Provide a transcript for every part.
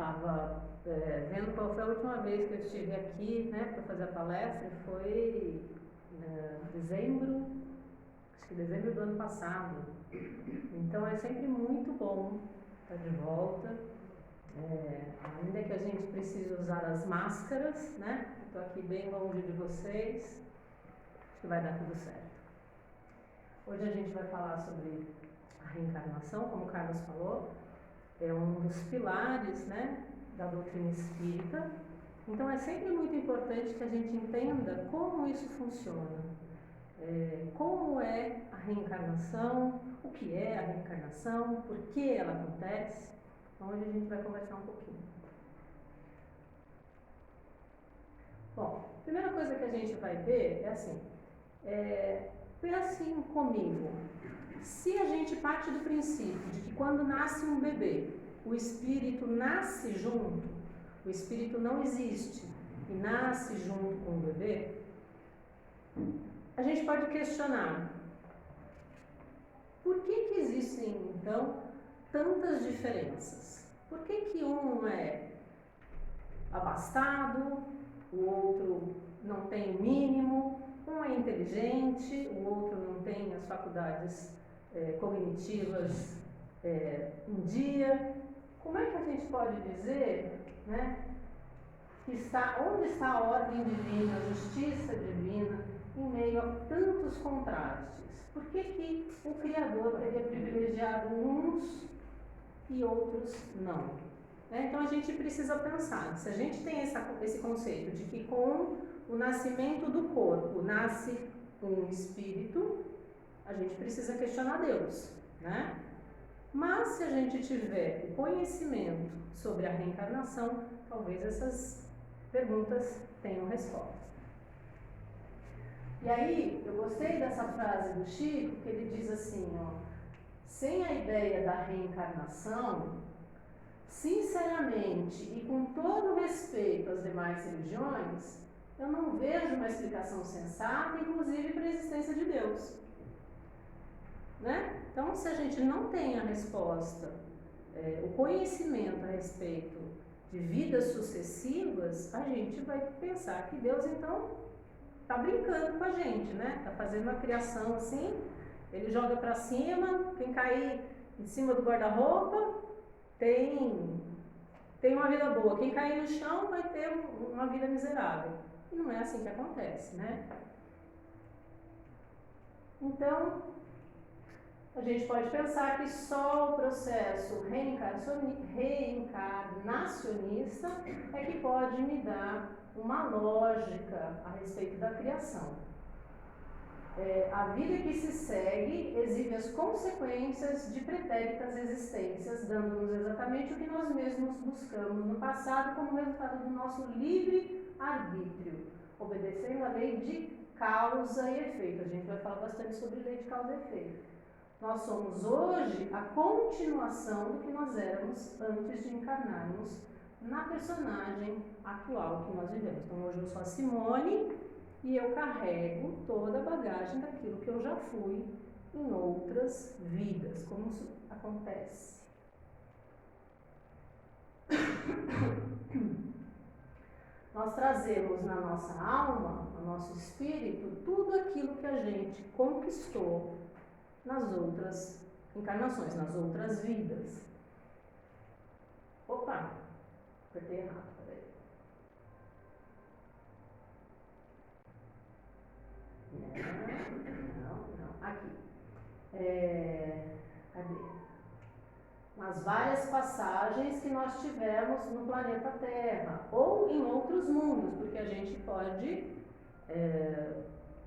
estava vendo qual foi a última vez que eu estive aqui, né, para fazer a palestra, foi dezembro, acho que dezembro do ano passado. Então é sempre muito bom estar de volta, ainda que a gente precise usar as máscaras, né? Estou aqui bem longe de vocês, acho que vai dar tudo certo. Hoje a gente vai falar sobre a reencarnação, como o Carlos falou, é um dos pilares, né, da doutrina espírita. Então é sempre muito importante que a gente entenda como isso funciona, como é a reencarnação, o que é a reencarnação, por que ela acontece. Então hoje a gente vai conversar um pouquinho. Bom, a primeira coisa que a gente vai ver é assim, pensem comigo, se a gente parte do princípio de que quando nasce um bebê, o espírito nasce junto, o espírito não existe e nasce junto com o bebê, a gente pode questionar, por que existem então tantas diferenças? Por que um é abastado, o outro não tem o mínimo, um é inteligente, o outro não tem as faculdades cognitivas em dia? Como é que a gente pode dizer, né, onde está a ordem divina, a justiça divina, em meio a tantos contrastes? Por que o Criador teria privilegiado uns e outros não? Então a gente precisa pensar, se a gente tem esse conceito de que com o nascimento do corpo nasce um espírito, a gente precisa questionar Deus, né? Mas se a gente tiver o conhecimento sobre a reencarnação, talvez essas perguntas tenham resposta. E aí, eu gostei dessa frase do Chico, que ele diz assim, sem a ideia da reencarnação, sinceramente e com todo respeito às demais religiões, eu não vejo uma explicação sensata, inclusive para a existência de Deus. Né? Então, se a gente não tem a resposta, o conhecimento a respeito de vidas sucessivas, a gente vai pensar que Deus, então, está brincando com a gente, né? Está fazendo uma criação assim, ele joga para cima, quem cair em cima do guarda-roupa tem uma vida boa, quem cair no chão vai ter uma vida miserável. E não é assim que acontece, né? Então, a gente pode pensar que só o processo reencarnacionista é que pode me dar uma lógica a respeito da criação. A vida que se segue exibe as consequências de pretéritas existências, dando-nos exatamente o que nós mesmos buscamos no passado como resultado do nosso livre arbítrio, obedecendo a lei de causa e efeito. A gente vai falar bastante sobre lei de causa e efeito. Nós somos hoje a continuação do que nós éramos antes de encarnarmos na personagem atual que nós vivemos. Então hoje eu sou a Simone e eu carrego toda a bagagem daquilo que eu já fui em outras vidas. Como isso acontece? Nós trazemos na nossa alma, no nosso espírito, tudo aquilo que a gente conquistou nas outras encarnações, nas outras vidas. Opa, apertei errado, peraí. Não, aqui. Cadê? Nas várias passagens que nós tivemos no planeta Terra, ou em outros mundos, porque a gente pode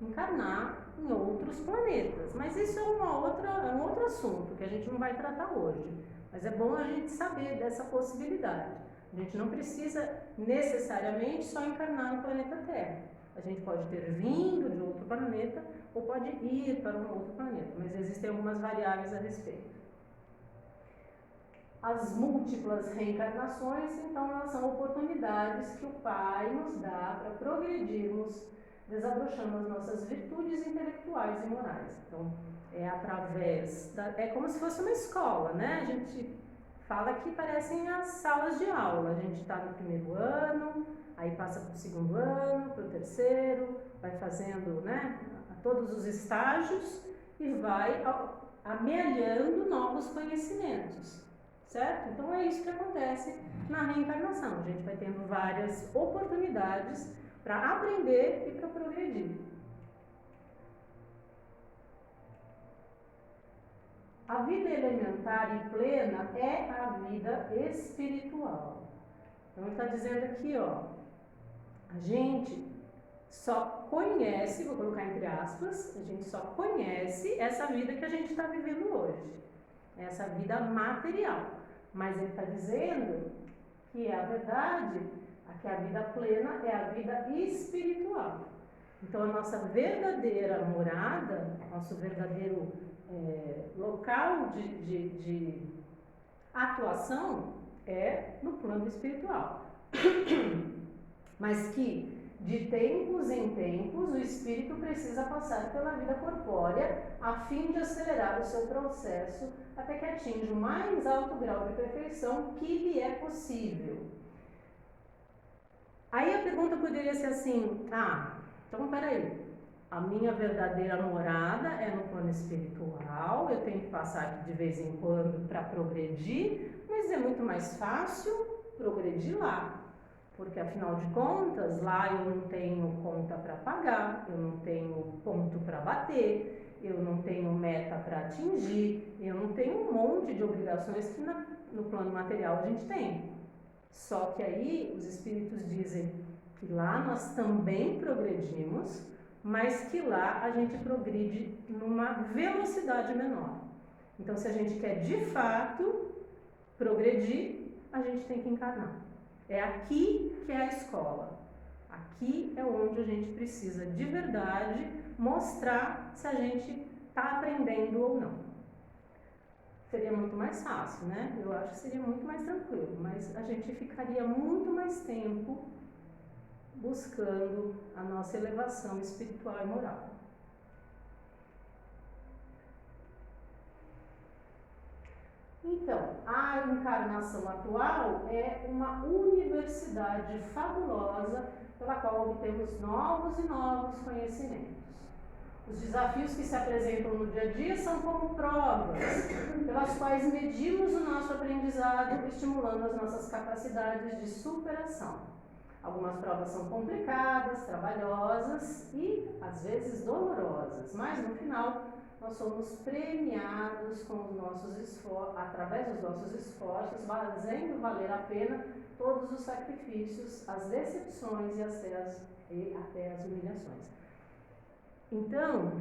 encarnar em outros planetas. Mas isso é um outro assunto que a gente não vai tratar hoje. Mas é bom a gente saber dessa possibilidade. A gente não precisa necessariamente só encarnar no planeta Terra. A gente pode ter vindo de outro planeta ou pode ir para um outro planeta, mas existem algumas variáveis a respeito. As múltiplas reencarnações, então, elas são oportunidades que o Pai nos dá para progredirmos, desabrochando as nossas virtudes intelectuais e morais. Então, é através é como se fosse uma escola, né? A gente fala que parecem as salas de aula. A gente está no primeiro ano, aí passa para o segundo ano, para o terceiro, vai fazendo, né, todos os estágios e vai amealhando novos conhecimentos, certo? Então é isso que acontece na reencarnação. A gente vai tendo várias oportunidades para aprender e para progredir. A vida elementar e plena é a vida espiritual. Então ele está dizendo aqui, ó, a gente só conhece, vou colocar entre aspas, a gente só conhece essa vida que a gente está vivendo hoje, essa vida material. Mas ele está dizendo que a verdade, que a vida plena é a vida espiritual. Então a nossa verdadeira morada, nosso verdadeiro local de atuação é no plano espiritual. Mas que de tempos em tempos o espírito precisa passar pela vida corpórea a fim de acelerar o seu processo até que atinja o mais alto grau de perfeição que lhe é possível. Aí a pergunta poderia ser assim, então peraí, a minha verdadeira morada é no plano espiritual, eu tenho que passar aqui de vez em quando para progredir, mas é muito mais fácil progredir lá, porque afinal de contas, lá eu não tenho conta para pagar, eu não tenho ponto para bater, eu não tenho meta para atingir, eu não tenho um monte de obrigações que no plano material a gente tem. Só que aí os espíritos dizem que lá nós também progredimos, mas que lá a gente progride numa velocidade menor. Então, se a gente quer de fato progredir, a gente tem que encarnar. É aqui que é a escola. Aqui é onde a gente precisa de verdade mostrar se a gente está aprendendo ou não. Seria muito mais fácil, né? Eu acho que seria muito mais tranquilo, mas a gente ficaria muito mais tempo buscando a nossa elevação espiritual e moral. Então, a encarnação atual é uma universidade fabulosa pela qual obtemos novos e novos conhecimentos. Os desafios que se apresentam no dia a dia são como provas, pelas quais medimos o nosso aprendizado, estimulando as nossas capacidades de superação. Algumas provas são complicadas, trabalhosas e, às vezes, dolorosas, mas no final nós somos premiados com os nossos esforços, através dos nossos esforços, fazendo valer a pena todos os sacrifícios, as decepções e até as humilhações. Então,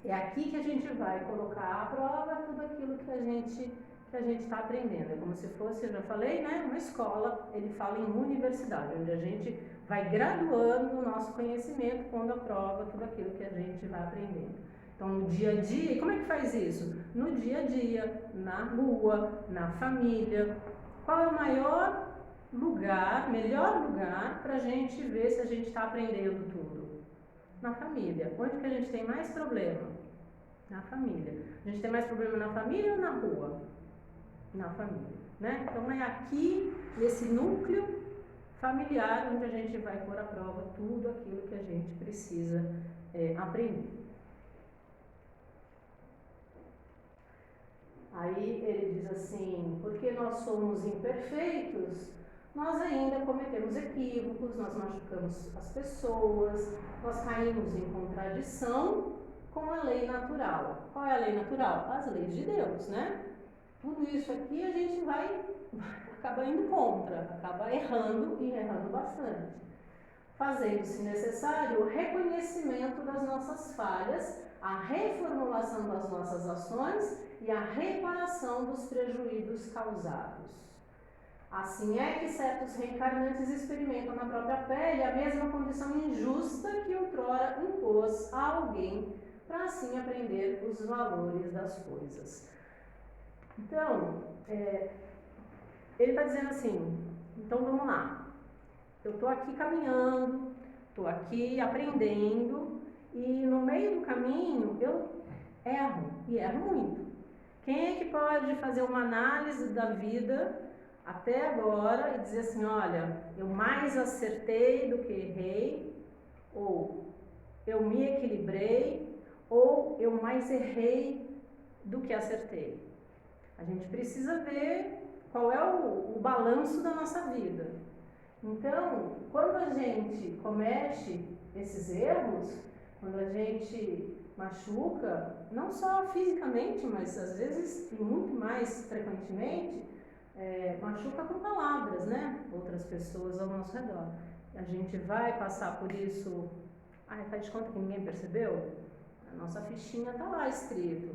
é aqui que a gente vai colocar à prova tudo aquilo que a gente está aprendendo. É como se fosse, eu já falei, né, uma escola, ele fala em universidade, onde a gente vai graduando o nosso conhecimento, pondo à prova tudo aquilo que a gente vai aprendendo. Então, no dia a dia, e como é que faz isso? No dia a dia, na rua, na família. Qual é o melhor lugar para a gente ver se a gente está aprendendo tudo? Na família. Onde que a gente tem mais problema? Na família. A gente tem mais problema na família ou na rua? Na família, né? Então é aqui, nesse núcleo familiar, onde a gente vai pôr à prova tudo aquilo que a gente precisa aprender. Aí ele diz assim, porque nós somos imperfeitos, nós ainda cometemos equívocos, nós machucamos as pessoas, nós caímos em contradição com a lei natural. Qual é a lei natural? As leis de Deus, né? Tudo isso aqui a gente acaba indo contra, acaba errando e errando bastante. Fazendo-se necessário o reconhecimento das nossas falhas, a reformulação das nossas ações e a reparação dos prejuízos causados. Assim é que certos reencarnantes experimentam na própria pele a mesma condição injusta que outrora impôs a alguém, para assim aprender os valores das coisas. Então, ele está dizendo assim, então vamos lá, eu estou aqui caminhando, estou aqui aprendendo, e no meio do caminho eu erro, e erro muito. Quem é que pode fazer uma análise da vida até agora e dizer assim, olha, eu mais acertei do que errei, ou eu me equilibrei, ou eu mais errei do que acertei? A gente precisa ver qual é o balanço da nossa vida. Então, quando a gente comete esses erros, quando a gente machuca, não só fisicamente, mas às vezes e muito mais frequentemente, machuca com palavras, né? Outras pessoas ao nosso redor. A gente vai passar por isso, faz de conta que ninguém percebeu? A nossa fichinha está lá escrito,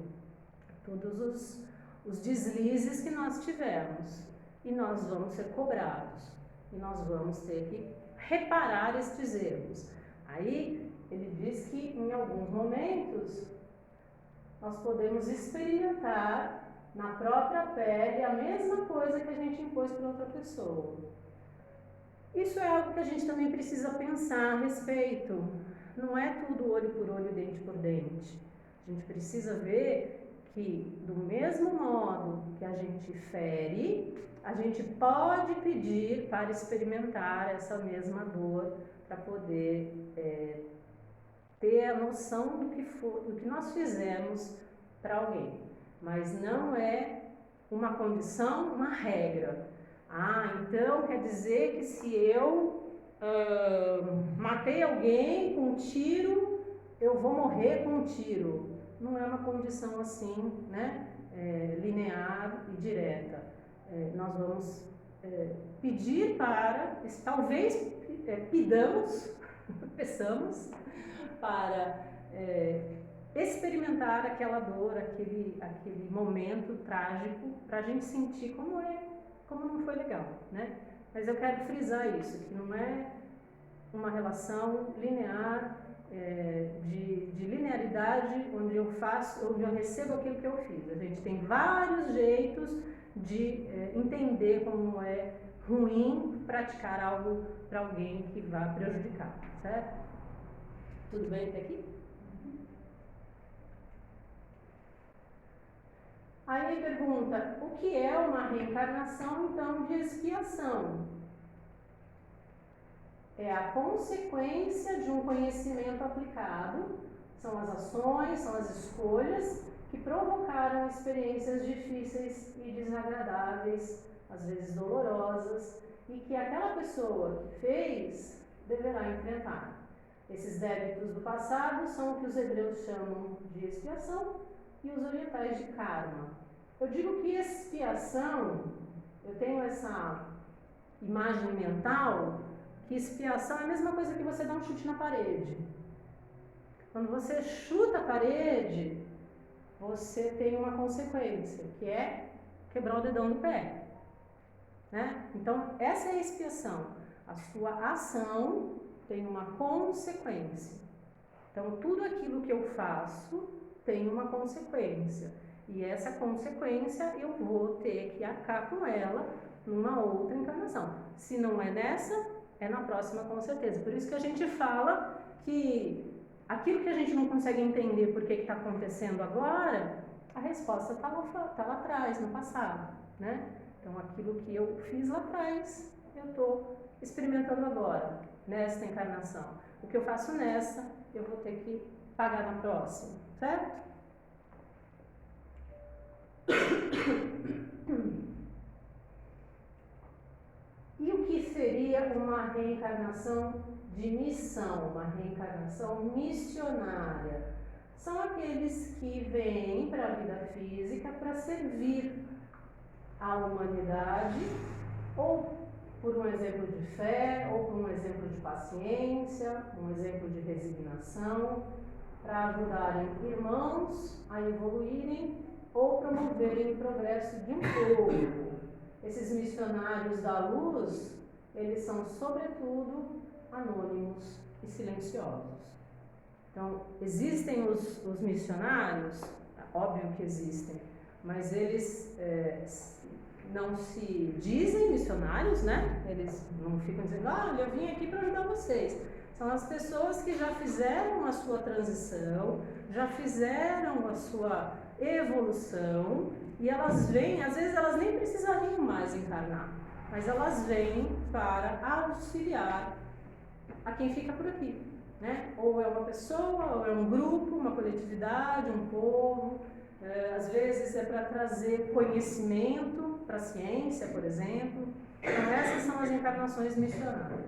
todos os deslizes que nós tivemos, e nós vamos ser cobrados, e nós vamos ter que reparar estes erros. Aí ele diz que em alguns momentos nós podemos experimentar na própria pele a mesma coisa que a gente impôs para outra pessoa. Isso é algo que a gente também precisa pensar a respeito. Não é tudo olho por olho, dente por dente. A gente precisa ver que, do mesmo modo que a gente fere, a gente pode pedir para experimentar essa mesma dor, para poder ter a noção do que nós fizemos para alguém. Mas não é uma condição, uma regra. Então quer dizer que se eu matei alguém com um tiro, eu vou morrer com um tiro. Não é uma condição assim, né, linear e direta. Nós vamos pedir para, talvez peçamos para experimentar aquela dor, aquele momento trágico, para a gente sentir como não foi legal, né? Mas eu quero frisar isso, que não é uma relação linear, de linearidade, onde eu recebo aquilo que eu fiz. A gente tem vários jeitos de entender como é ruim praticar algo para alguém que vá prejudicar, certo? Tudo bem até aqui? Aí ele pergunta, o que é uma reencarnação, então, de expiação? É a consequência de um conhecimento aplicado, são as ações, são as escolhas que provocaram experiências difíceis e desagradáveis, às vezes dolorosas, e que aquela pessoa que fez deverá enfrentar. Esses débitos do passado são o que os hebreus chamam de expiação e os orientais de karma. Eu digo que expiação, eu tenho essa imagem mental, que expiação é a mesma coisa que você dar um chute na parede. Quando você chuta a parede, você tem uma consequência, que é quebrar o dedão do pé, né? Então, essa é a expiação. A sua ação tem uma consequência. Então, tudo aquilo que eu faço tem uma consequência. E essa consequência eu vou ter que arcar com ela numa outra encarnação. Se não é nessa, é na próxima com certeza. Por isso que a gente fala que aquilo que a gente não consegue entender por que está acontecendo agora, a resposta está lá atrás, no passado, né? Então, aquilo que eu fiz lá atrás, eu estou experimentando agora, nesta encarnação. O que eu faço nessa, eu vou ter que pagar na próxima, certo? E o que seria uma reencarnação de missão, uma reencarnação missionária? São aqueles que vêm para a vida física para servir à humanidade, ou por um exemplo de fé, ou por um exemplo de paciência, um exemplo de resignação, para ajudarem irmãos a evoluírem ou promoverem o progresso de um povo. Esses missionários da luz, eles são, sobretudo, anônimos e silenciosos. Então, existem os missionários, óbvio que existem, mas eles não se dizem missionários, né? Eles não ficam dizendo, olha, eu vim aqui para ajudar vocês. São as pessoas que já fizeram a sua transição, já fizeram a sua evolução, e elas vêm, às vezes elas nem precisariam mais encarnar, mas elas vêm para auxiliar a quem fica por aqui, né? Ou é uma pessoa, ou é um grupo, uma coletividade, um povo. Às vezes é para trazer conhecimento para a ciência, por exemplo. Então essas são as encarnações missionárias.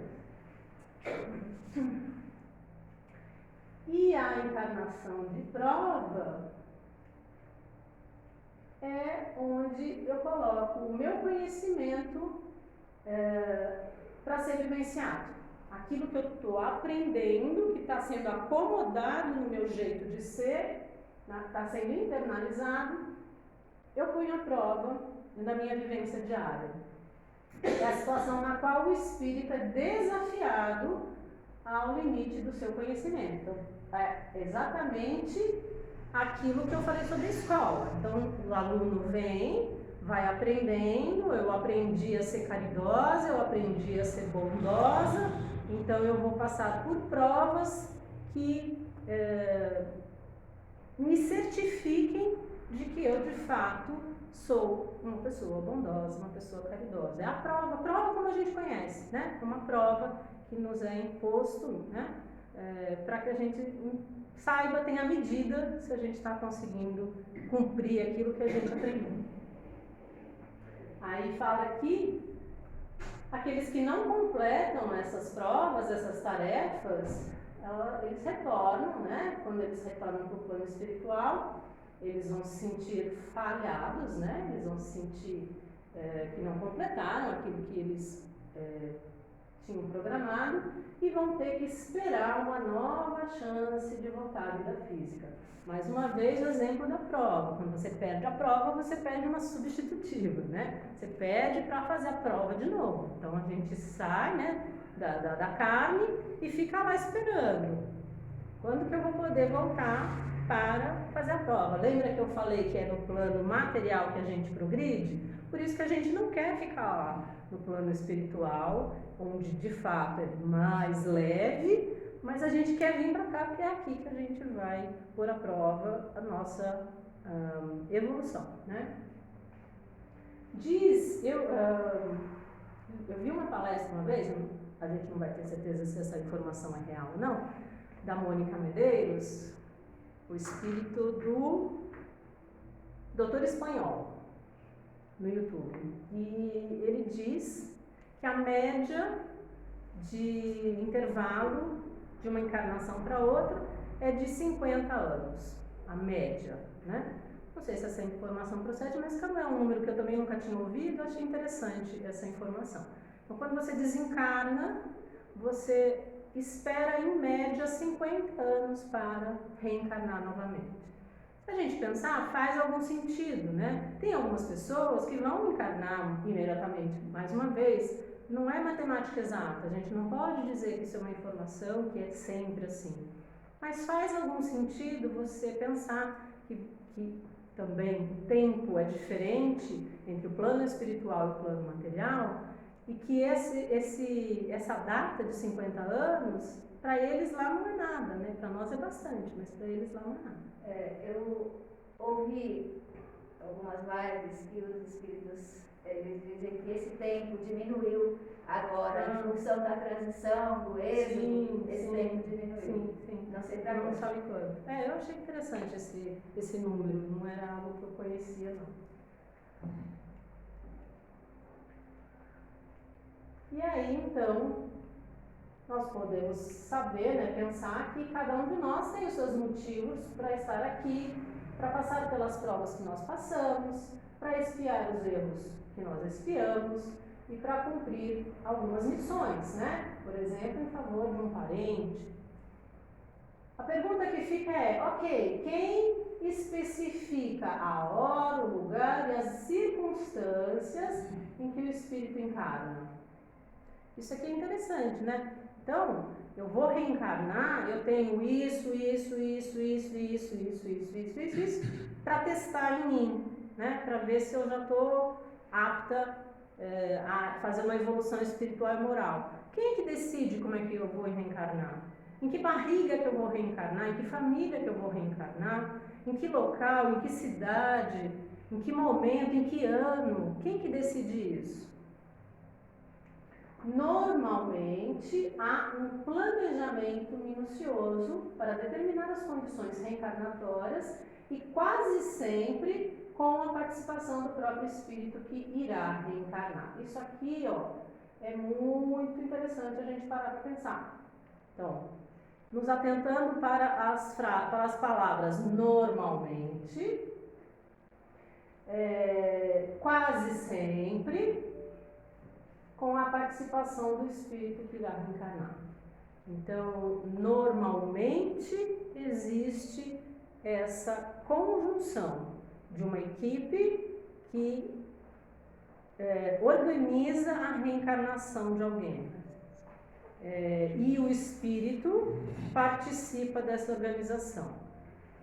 E a encarnação de prova é onde eu coloco o meu conhecimento para ser vivenciado. Aquilo que eu estou aprendendo, que está sendo acomodado no meu jeito de ser, está sendo internalizado, eu ponho à prova na minha vivência diária. É a situação na qual o espírito é desafiado ao limite do seu conhecimento. É exatamente aquilo que eu falei sobre a escola. Então, o aluno vem, vai aprendendo, eu aprendi a ser caridosa, eu aprendi a ser bondosa, então eu vou passar por provas que me certifiquem de que eu, de fato, sou uma pessoa bondosa, uma pessoa caridosa. É a prova como a gente conhece, né? Uma prova que nos é imposto, né? Para que a gente saiba, tenha medida se a gente está conseguindo cumprir aquilo que a gente aprendeu. Aí fala aqui, aqueles que não completam essas provas, essas tarefas, eles retornam, né? Quando eles retornam para o plano espiritual, eles vão se sentir falhados, né? Eles vão se sentir que não completaram aquilo que eles tinham programado e vão ter que esperar uma nova chance de voltar à vida física. Mais uma vez, o exemplo da prova. Quando você perde a prova, você perde uma substitutiva, né? Você pede para fazer a prova de novo. Então, a gente sai, né, da carne e fica lá esperando. Quando que eu vou poder voltar para fazer a prova? Lembra que eu falei que é no plano material que a gente progride? Por isso que a gente não quer ficar lá no plano espiritual, onde de fato é mais leve, mas a gente quer vir para cá porque é aqui que a gente vai pôr à prova a nossa evolução, né? Eu vi uma palestra uma vez, a gente não vai ter certeza se essa informação é real ou não, da Mônica Medeiros, o espírito do Doutor Espanhol, no YouTube. E ele diz que a média de intervalo de uma encarnação para outra é de 50 anos, a média, né? Não sei se essa informação procede, mas como é um número que eu também nunca tinha ouvido, eu achei interessante essa informação. Então, quando você desencarna, você espera em média 50 anos para reencarnar novamente. Se a gente pensar, faz algum sentido, né? Tem algumas pessoas que vão encarnar imediatamente, mais uma vez, não é matemática exata, a gente não pode dizer que isso é uma informação que é sempre assim. Mas faz algum sentido você pensar que também o tempo é diferente entre o plano espiritual e o plano material, e que essa data de 50 anos, para eles lá não é nada, né? Para nós é bastante, mas para eles lá não é nada. Eu ouvi algumas lives que os espíritos eles dizem que esse tempo diminuiu agora em função da transição, do êxodo, esse tempo diminuiu. Sim. Não sei para não quando. sabe quando. Eu achei interessante esse número, não era algo que eu conhecia, não. E aí, então, nós podemos saber, né, pensar que cada um de nós tem os seus motivos para estar aqui, para passar pelas provas que nós passamos, para expiar os erros que nós expiamos e para cumprir algumas missões, né? Por exemplo, em favor de um parente. A pergunta que fica é, ok, quem especifica a hora, o lugar e as circunstâncias em que o espírito encarna? Isso aqui é interessante, né? Então, eu vou reencarnar, eu tenho isso, para testar em mim, né? Para ver se eu já estou apta a fazer uma evolução espiritual e moral. Quem é que decide como é que eu vou reencarnar? Em que barriga que eu vou reencarnar? Em que família que eu vou reencarnar? Em que local, em que cidade, em que momento, em que ano? Quem que decide isso? Normalmente, há um planejamento minucioso para determinar as condições reencarnatórias e quase sempre com a participação do próprio espírito que irá reencarnar. Isso aqui, ó, é muito interessante a gente parar para pensar. Então, nos atentando para as palavras normalmente, quase sempre, com a participação do espírito que irá reencarnar. Então, normalmente existe essa conjunção de uma equipe que organiza a reencarnação de alguém. E o espírito participa dessa organização.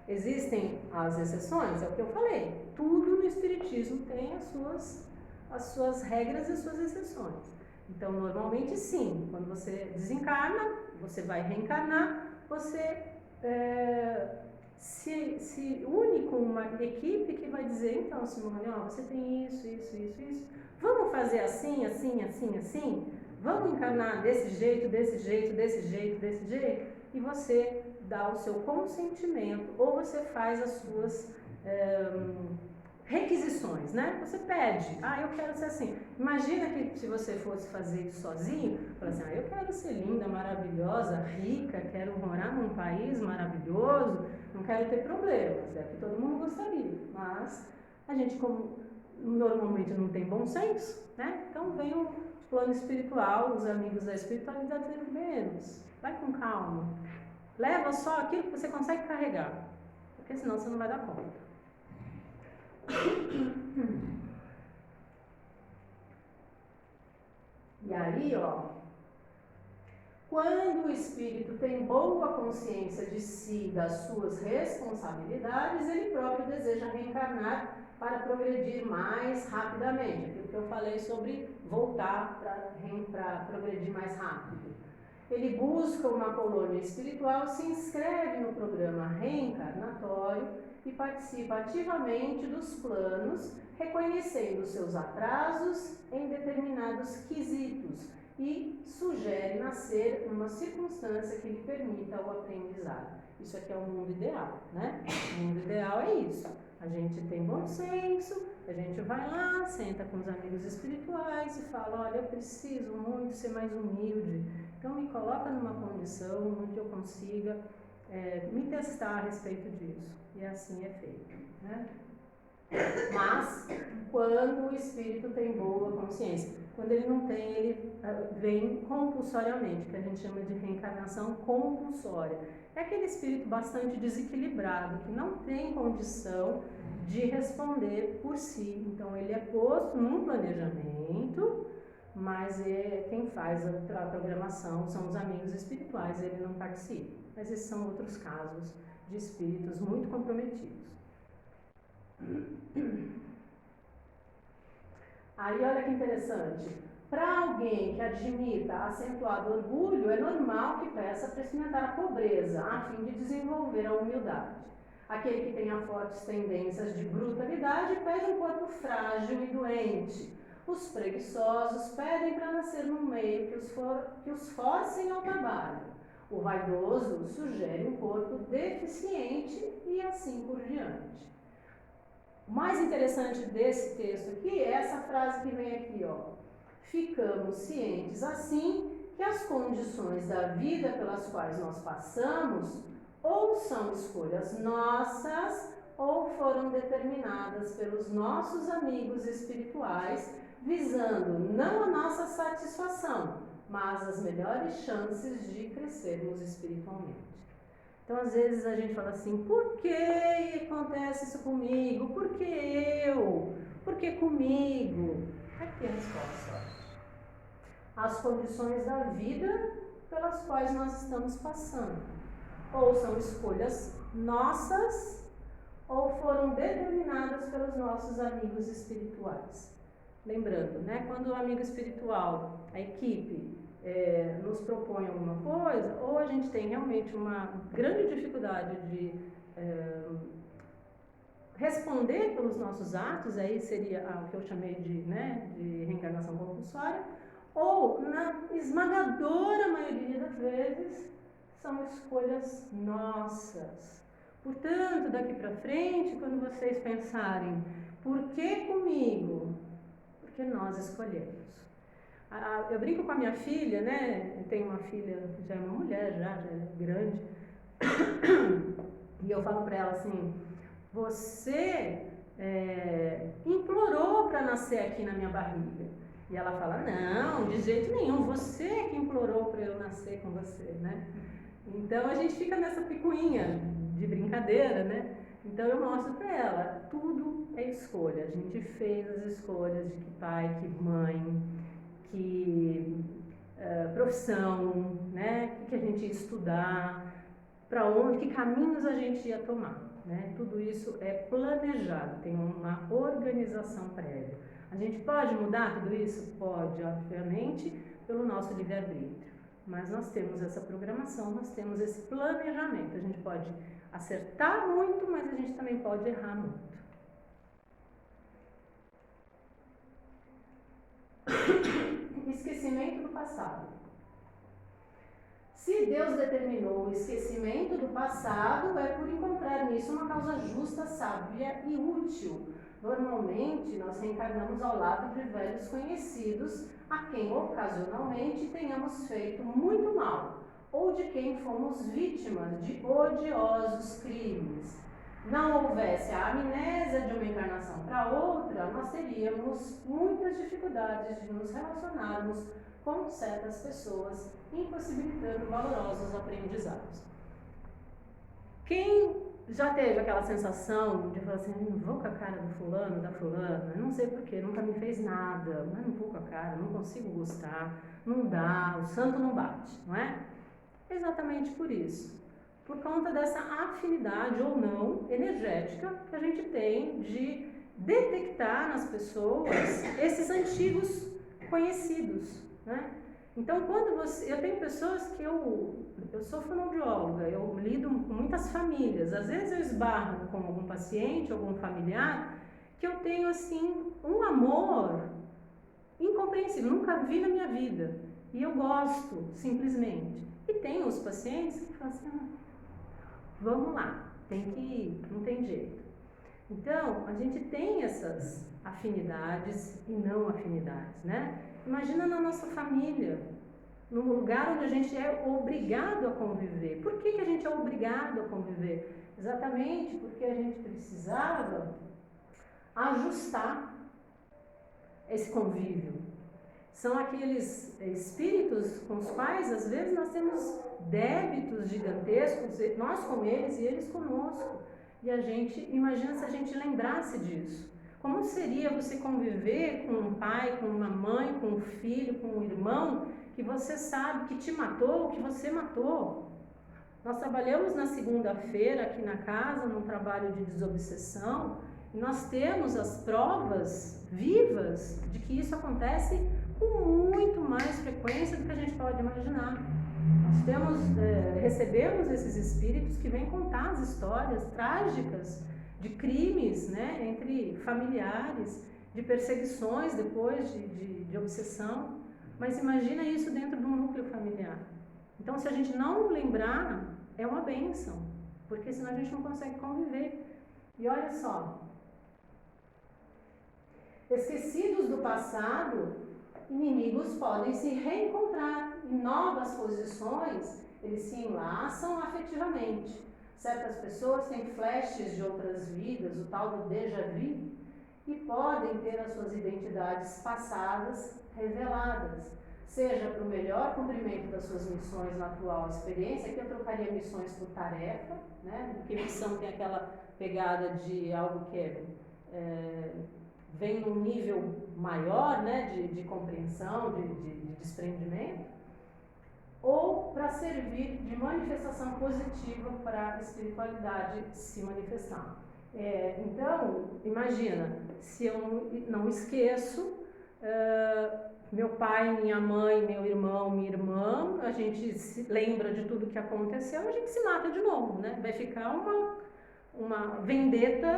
Existem as exceções, é o que eu falei. Tudo no espiritismo tem as suas regras e as suas exceções. Então, normalmente sim, quando você desencarna, você vai reencarnar, você se une com uma equipe que vai dizer, então, Simone, ó, você tem isso, isso, isso, isso, vamos fazer assim, assim, assim, assim, vamos encarnar desse jeito, desse jeito, desse jeito, desse jeito, e você dá o seu consentimento, ou você faz as suas requisições, né? Você pede, eu quero ser assim. Imagina que se você fosse fazer isso sozinho, fala assim, eu quero ser linda, maravilhosa, rica, quero morar num país maravilhoso, não quero ter problemas, que todo mundo gostaria, mas a gente, como normalmente não tem bom senso, né? Então vem o plano espiritual, os amigos da espiritualidade dizendo, menos, vai com calma, leva só aquilo que você consegue carregar, porque senão você não vai dar conta. E aí, ó, quando o espírito tem boa consciência de si, das suas responsabilidades, ele próprio deseja reencarnar para progredir mais rapidamente. Aquilo que eu falei sobre voltar para progredir mais rápido. Ele busca uma colônia espiritual, se inscreve no programa reencarnatório e participa ativamente dos planos, reconhecendo seus atrasos em determinados quesitos e sugere nascer uma circunstância que lhe permita o aprendizado. Isso aqui é o mundo ideal, né? O mundo ideal é isso. A gente tem bom senso, a gente vai lá, senta com os amigos espirituais e fala, olha, eu preciso muito ser mais humilde, então me coloca numa condição onde eu consiga me testar a respeito disso. E assim é feito, né? Mas, quando o espírito tem boa consciência, quando ele não tem, ele vem compulsoriamente, que a gente chama de reencarnação compulsória. É aquele espírito bastante desequilibrado, que não tem condição de responder por si. Então, ele é posto num planejamento, mas quem faz a programação são os amigos espirituais, ele não participa. Mas esses são outros casos de espíritos muito comprometidos. Aí olha que interessante, para alguém que admita acentuado orgulho, é normal que peça para experimentar a pobreza, a fim de desenvolver a humildade. Aquele que tenha fortes tendências de brutalidade pede um corpo frágil e doente. Os preguiçosos pedem para nascer num meio que os forcem ao trabalho. O vaidoso sugere um corpo deficiente e assim por diante. O mais interessante desse texto aqui é essa frase que vem aqui, ó. Ficamos cientes assim que as condições da vida pelas quais nós passamos ou são escolhas nossas ou foram determinadas pelos nossos amigos espirituais, visando não a nossa satisfação, mas as melhores chances de crescermos espiritualmente. Então, às vezes a gente fala assim, por que acontece isso comigo? Por que eu? Por que comigo? Aqui é a resposta. As condições da vida pelas quais nós estamos passando. Ou são escolhas nossas, ou foram determinadas pelos nossos amigos espirituais. Lembrando, né, quando o amigo espiritual, a equipe, nos propõe alguma coisa, ou a gente tem realmente uma grande dificuldade de responder pelos nossos atos, aí seria o que eu chamei de reencarnação compulsória, ou, na esmagadora maioria das vezes, são escolhas nossas. Portanto, daqui para frente, quando vocês pensarem, por que comigo? Porque nós escolhemos. Eu brinco com a minha filha, né? Eu tenho uma filha, já é uma mulher, já é grande, e eu falo para ela assim, você implorou para nascer aqui na minha barriga. E ela fala, não, de jeito nenhum, você que implorou para eu nascer com você, né? Então a gente fica nessa picuinha de brincadeira, né? Então eu mostro para ela, tudo é escolha. A gente fez as escolhas de que pai, que mãe, que profissão, né? O que a gente ia estudar, para onde, que caminhos a gente ia tomar, né? Tudo isso é planejado, tem uma organização prévia. A gente pode mudar tudo isso? Pode, obviamente, pelo nosso livre-arbítrio. Mas nós temos essa programação, nós temos esse planejamento. A gente pode acertar muito, mas a gente também pode errar muito. Esquecimento do passado. Se Deus determinou o esquecimento do passado, é por encontrar nisso uma causa justa, sábia e útil. Normalmente, nós reencarnamos ao lado de velhos conhecidos, a quem ocasionalmente tenhamos feito muito mal, ou de quem fomos vítimas de odiosos crimes. Não houvesse a amnésia de uma encarnação para outra, nós teríamos muitas dificuldades de nos relacionarmos com certas pessoas, impossibilitando valorosos aprendizados. Quem já teve aquela sensação de falar assim, não vou com a cara do fulano, da fulana, não sei porquê, nunca me fez nada, mas não vou com a cara, não consigo gostar, não dá, o santo não bate, não é? Exatamente por isso. Por conta dessa afinidade ou não energética que a gente tem de detectar nas pessoas esses antigos conhecidos, né? Então, quando eu tenho pessoas que eu sou fonoaudióloga, eu lido com muitas famílias, às vezes eu esbarro com algum paciente, algum familiar, que eu tenho assim um amor incompreensível, nunca vi na minha vida, e eu gosto, simplesmente. E tem os pacientes que falam assim, vamos lá, tem que ir, não tem jeito. Então, a gente tem essas afinidades e não afinidades, né? Imagina na nossa família, num lugar onde a gente é obrigado a conviver. Por que a gente é obrigado a conviver? Exatamente porque a gente precisava ajustar esse convívio. São aqueles espíritos com os quais, às vezes, nós temos débitos gigantescos, nós com eles e eles conosco. E a gente, imagina se a gente lembrasse disso. Como seria você conviver com um pai, com uma mãe, com um filho, com um irmão, que você sabe que te matou, que você matou? Nós trabalhamos na segunda-feira aqui na casa, num trabalho de desobsessão, e nós temos as provas vivas de que isso acontece com muito mais frequência do que a gente pode imaginar. Nós recebemos esses espíritos que vêm contar as histórias trágicas de crimes, né, entre familiares, de perseguições depois de obsessão. Mas imagina isso dentro de um núcleo familiar. Então, se a gente não lembrar, é uma bênção, porque senão a gente não consegue conviver. E olha só, esquecidos do passado, inimigos podem se reencontrar em novas posições, eles se enlaçam afetivamente. Certas pessoas têm flashes de outras vidas, o tal do déjà vu, e podem ter as suas identidades passadas reveladas, seja para o melhor cumprimento das suas missões na atual experiência, que eu trocaria missões por tarefa, né? Porque missão tem aquela pegada de algo que vem num nível maior, né, de compreensão, de desprendimento, ou para servir de manifestação positiva para a espiritualidade se manifestar. Então, imagina, se eu não esqueço, meu pai, minha mãe, meu irmão, minha irmã, a gente se lembra de tudo que aconteceu, a gente se mata de novo, né? Vai ficar uma vendetta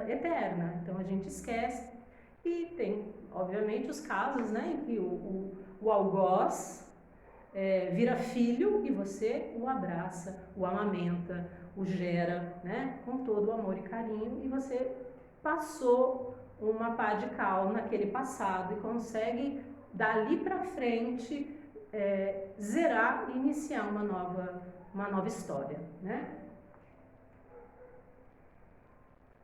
eterna. Então a gente esquece. E tem, obviamente, os casos, né, em que o algoz vira filho e você o abraça, o amamenta, o gera, né, com todo o amor e carinho, e você passou uma pá de cal naquele passado e consegue, dali para frente, zerar e iniciar uma nova história, né?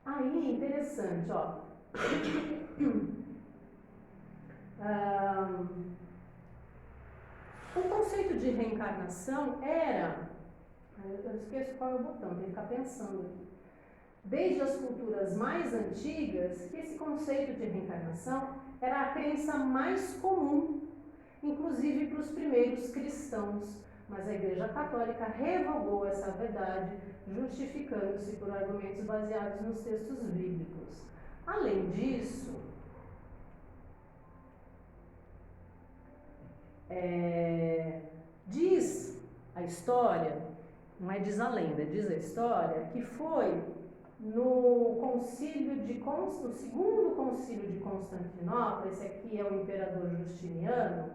Aí, interessante, ó. O conceito de reencarnação era, eu esqueço qual é o botão, tem que ficar pensando aqui. Desde as culturas mais antigas, que esse conceito de reencarnação era a crença mais comum, inclusive para os primeiros cristãos. Mas a Igreja Católica revogou essa verdade, justificando-se por argumentos baseados nos textos bíblicos. Além disso, diz a história, não é diz a lenda, diz a história, que foi no segundo concílio de Constantinopla, esse aqui é o imperador Justiniano,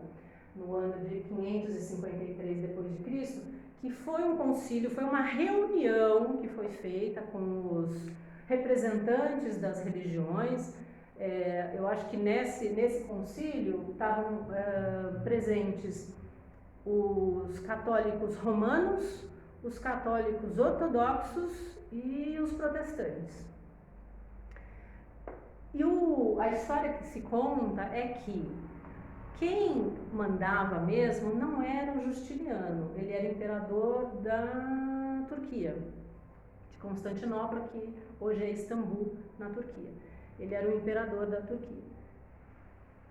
no ano de 553 d.C., que foi um concílio, foi uma reunião que foi feita com os representantes das religiões. Eu acho que nesse concílio estavam presentes os católicos romanos, os católicos ortodoxos e os protestantes. E a história que se conta é que quem mandava mesmo não era o Justiniano, ele era imperador da Turquia, de Constantinopla, que hoje é Istambul, na Turquia. Ele era o imperador da Turquia.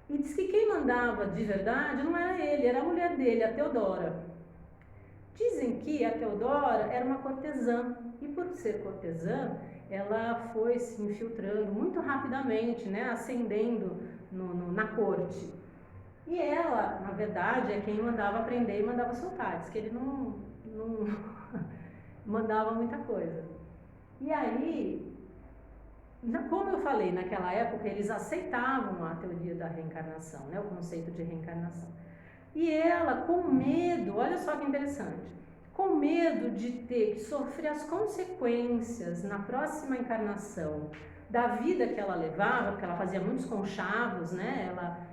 E diz que quem mandava de verdade não era ele, era a mulher dele, a Teodora. Dizem que a Teodora era uma cortesã, e por ser cortesã, ela foi se infiltrando muito rapidamente, né, ascendendo na corte. E ela, na verdade, é quem mandava aprender e mandava soltar, diz que ele não mandava muita coisa. E aí, como eu falei, naquela época eles aceitavam a teoria da reencarnação, né, o conceito de reencarnação. E ela, com medo, olha só que interessante, com medo de ter que sofrer as consequências na próxima encarnação da vida que ela levava, porque ela fazia muitos conchavos, né, ela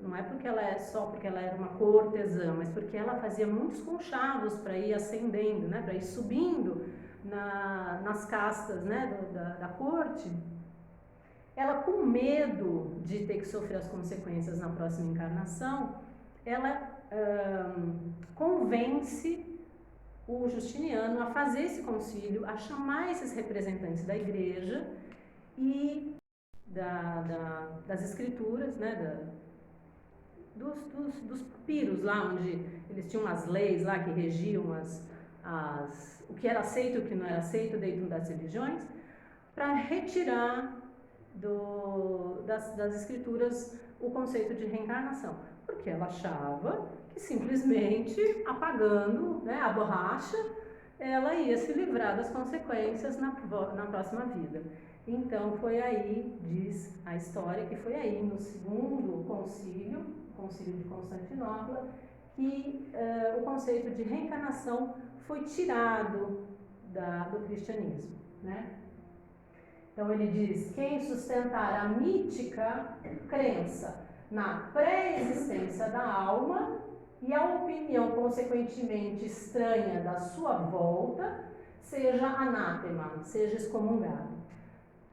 não é porque só porque ela era uma cortesã, mas porque ela fazia muitos conchavos para ir ascendendo, né, para ir subindo nas castas, né, da corte. Ela, com medo de ter que sofrer as consequências na próxima encarnação, ela convence o Justiniano a fazer esse concílio, a chamar esses representantes da igreja e das escrituras, né, dos papiros lá, onde eles tinham as leis lá que regiam o que era aceito e o que não era aceito dentro das religiões, para retirar das escrituras o conceito de reencarnação, porque ela achava que simplesmente apagando, né, a borracha, ela ia se livrar das consequências na próxima vida. Então foi aí, diz a história, que foi aí no segundo concílio de Constantinopla, que o conceito de reencarnação foi tirado do cristianismo, né? Então ele diz: quem sustentar a mítica crença na pré-existência da alma e a opinião consequentemente estranha da sua volta, seja anátema, seja excomungado.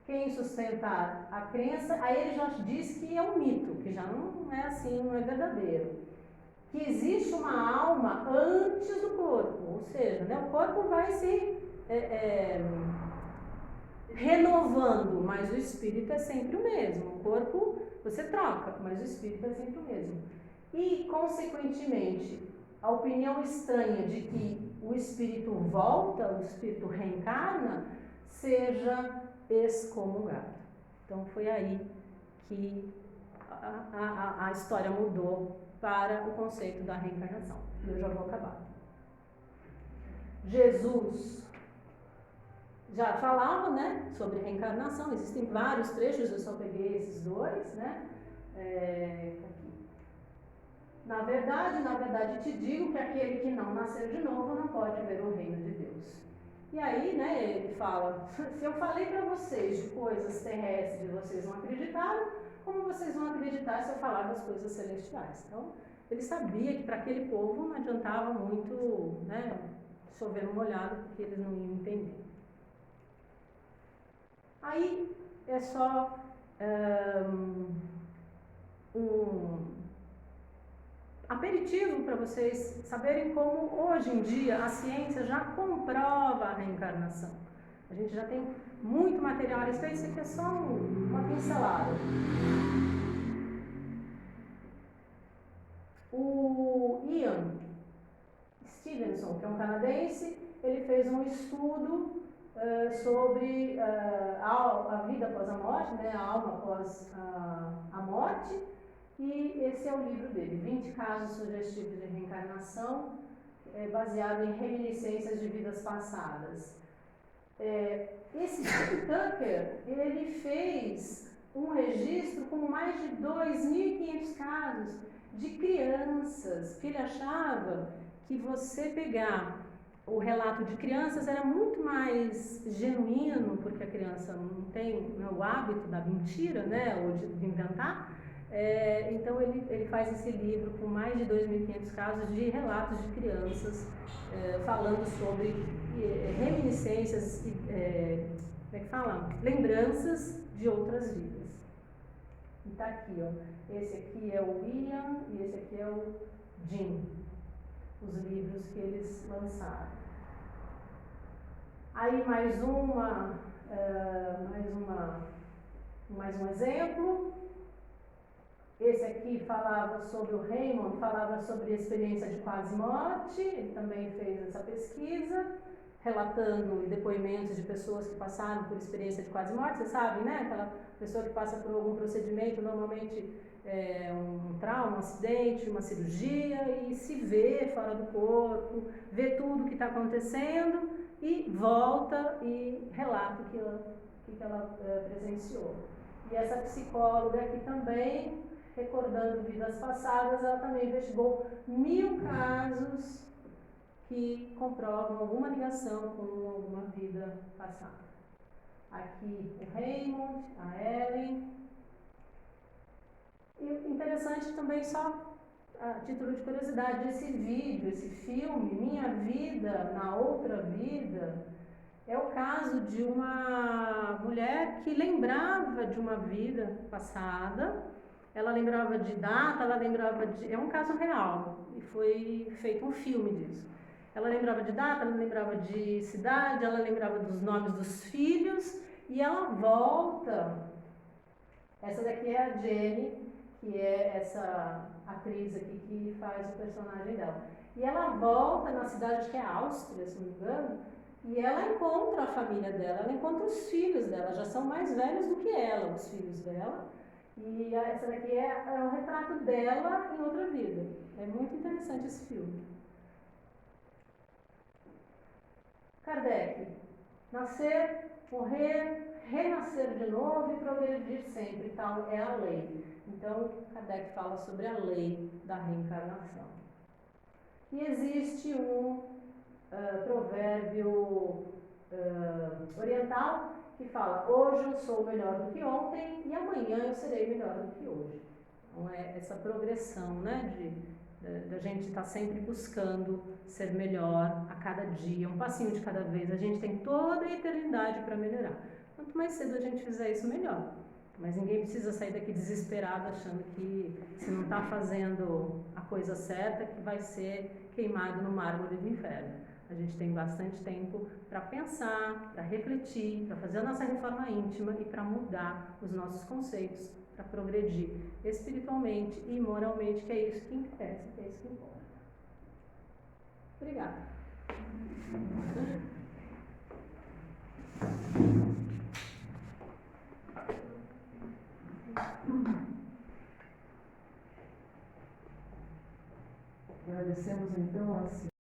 Quem sustentar a crença, aí ele já diz que é um mito, que já não é assim, não é verdadeiro. Que existe uma alma antes do corpo, ou seja, né, o corpo vai se renovando, mas o espírito é sempre o mesmo. O corpo você troca, mas o espírito é sempre o mesmo. E, consequentemente, a opinião estranha de que o espírito volta, o espírito reencarna, seja excomungado. Então foi aí que a história mudou para o conceito da reencarnação. Eu já vou acabar. Jesus já falava, né, sobre reencarnação. Existem vários trechos, eu só peguei esses dois, né? Aqui. Na verdade te digo que aquele que não nascer de novo não pode ver o reino de Deus. E aí, né, ele fala, se eu falei para vocês de coisas terrestres e vocês não acreditaram, como vocês vão acreditar se eu falar das coisas celestiais? Então, ele sabia que para aquele povo não adiantava muito, né, chover no molhado, porque eles não iam entender. Aí é só um aperitivo para vocês saberem como hoje em dia a ciência já comprova a reencarnação. A gente já tem muito material a respeito, isso aqui é só uma pincelada. O Ian Stevenson, que é um canadense, ele fez um estudo sobre a vida após a morte, né, a alma após a morte, e esse é o livro dele, 20 casos sugestivos de reencarnação, baseado em reminiscências de vidas passadas. Esse Steve Tucker, ele fez um registro com mais de 2.500 casos de crianças, que ele achava que você pegar o relato de crianças era muito mais genuíno, porque a criança não tem o hábito da mentira, né, ou de inventar. Então ele faz esse livro com mais de 2.500 casos de relatos de crianças falando sobre reminiscências, como é que fala? Lembranças de outras vidas. E tá aqui, ó. Esse aqui é o Ian e esse aqui é o Jim. Os livros que eles lançaram. Aí mais um exemplo. Esse aqui falava sobre o Raymond, falava sobre a experiência de quase morte, ele também fez essa pesquisa, relatando depoimentos de pessoas que passaram por experiência de quase morte, você sabe, né? Aquela pessoa que passa por algum procedimento, normalmente um trauma, um acidente, uma cirurgia, e se vê fora do corpo, vê tudo o que está acontecendo e volta e relata o que ela presenciou. E essa psicóloga aqui também, recordando vidas passadas, ela também investigou 1.000 casos que comprovam alguma ligação com alguma vida passada. Aqui o Raymond, a Ellen. E interessante também, só a título de curiosidade, esse vídeo, esse filme, Minha Vida na Outra Vida, é o caso de uma mulher que lembrava de uma vida passada. Ela lembrava de data, ela lembrava de... É um caso real, e foi feito um filme disso. Ela lembrava de data, ela lembrava de cidade, ela lembrava dos nomes dos filhos, e ela volta... Essa daqui é a Jenny, que é essa atriz aqui que faz o personagem dela. E ela volta na cidade que é Áustria, se não me engano, e ela encontra a família dela, ela encontra os filhos dela, já são mais velhos do que ela, os filhos dela. E essa daqui é o retrato dela em outra vida. É muito interessante esse filme. Kardec. Nascer, morrer, renascer de novo e progredir sempre. Tal é a lei. Então, Kardec fala sobre a lei da reencarnação. E existe um provérbio oriental que fala: hoje eu sou melhor do que ontem e amanhã eu serei melhor do que hoje. Então é essa progressão, né, da gente estar sempre buscando ser melhor a cada dia, um passinho de cada vez. A gente tem toda a eternidade para melhorar. Quanto mais cedo a gente fizer isso, melhor. Mas ninguém precisa sair daqui desesperado achando que se não está fazendo a coisa certa, que vai ser queimado no mármore do inferno. A gente tem bastante tempo para pensar, para refletir, para fazer a nossa reforma íntima e para mudar os nossos conceitos, para progredir espiritualmente e moralmente, que é isso que interessa, que é isso que importa. Obrigada. Agradecemos então a